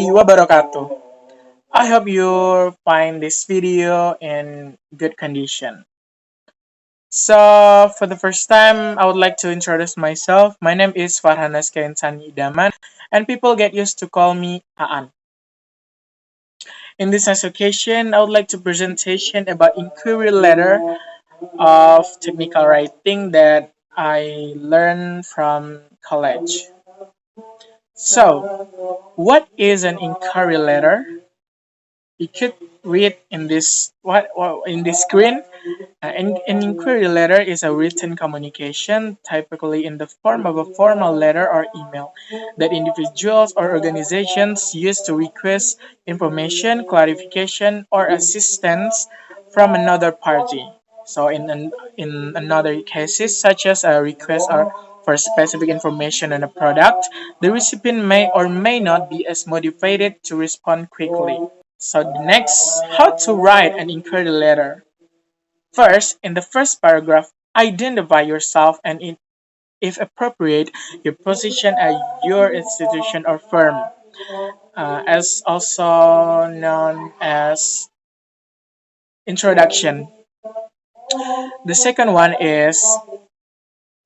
wabarakatuh. I hope you find this video in good condition. So, for the first time, I would like to introduce myself. My name is Farhan Insani Idaman, and people get used to call me Aan. In this nice occasion, I would like to presentation about inquiry letter of technical writing that I learned from college. So, what is an inquiry letter? You could read in this what in this screen. An inquiry letter is a written communication, typically in the form of a formal letter or email, that individuals or organizations use to request information, clarification, or assistance from another party. So, in another cases, such as a request or for specific information on a product, the recipient may or may not be as motivated to respond quickly. So, next, how to write an inquiry letter. First, in the first paragraph, identify yourself and, if appropriate, your position at your institution or firm, as also known as introduction. The second one is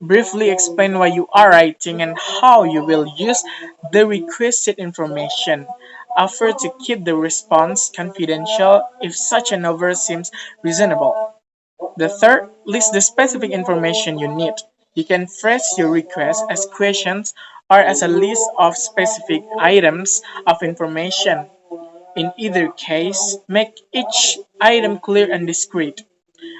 briefly explain why you are writing and how you will use the requested information. Offer to keep the response confidential if such an offer seems reasonable. The third, list the specific information you need. You can phrase your request as questions or as a list of specific items of information. In either case, make each item clear and discreet.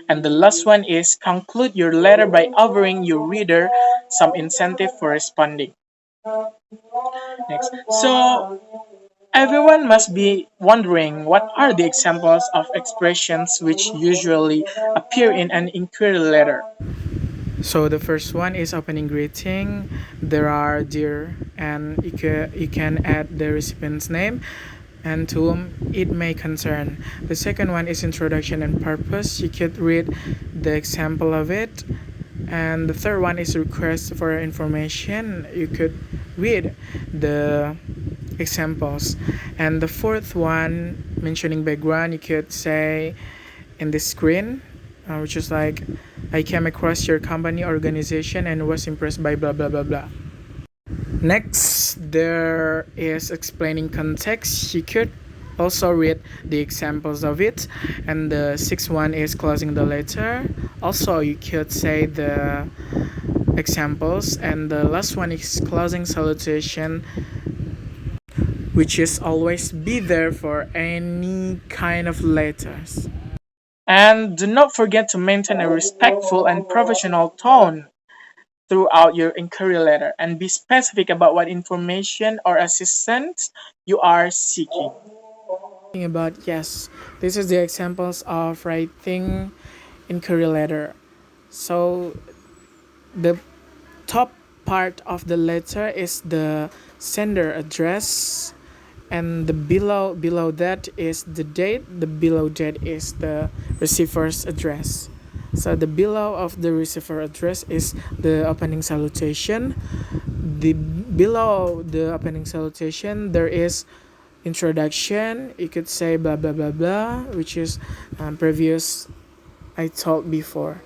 And the last one is conclude your letter by offering your reader some incentive for responding. Next. So, everyone must be wondering what are the examples of expressions which usually appear in an inquiry letter. So the first one is opening greeting. There are dear, and you can add the recipient's name and to whom it may concern. The second one is introduction and purpose. You could read the example of it. And the third one is request for information. You could read the examples. And the fourth one, mentioning background, you could say in the screen, which is like, I came across your company organization and was impressed by blah blah blah blah. Next, there is explaining context. You could also read the examples of it. And the sixth one is closing the letter. Also, you could say the examples. And the last one is closing salutation, which is always be there for any kind of letters. And do not forget to maintain a respectful and professional tone throughout your inquiry letter and be specific about what information or assistance you are seeking. About yes, this is the examples of writing inquiry letter. So the top part of the letter is the sender address, and the below that is the date. The below that is the receiver's address. So the below of the receiver address is the opening salutation. The below the opening salutation there is introduction. You could say blah blah blah blah, which is previous I told before.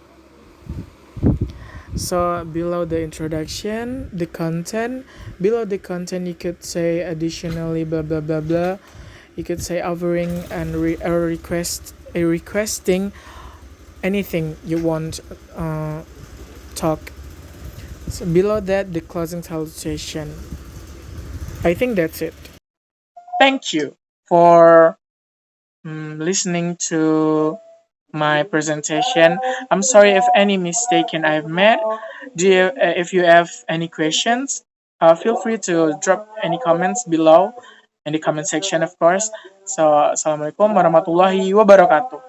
So below the introduction, the content. Below the content, you could say additionally blah blah blah blah. You could say offering and requesting anything you want talk. So below that, the closing salutation. I think that's it. Thank you for listening to my presentation. I'm sorry if any mistaken I've made. If you have any questions, feel free to drop any comments below in the comment section, of course. So, assalamualaikum warahmatullahi wabarakatuh.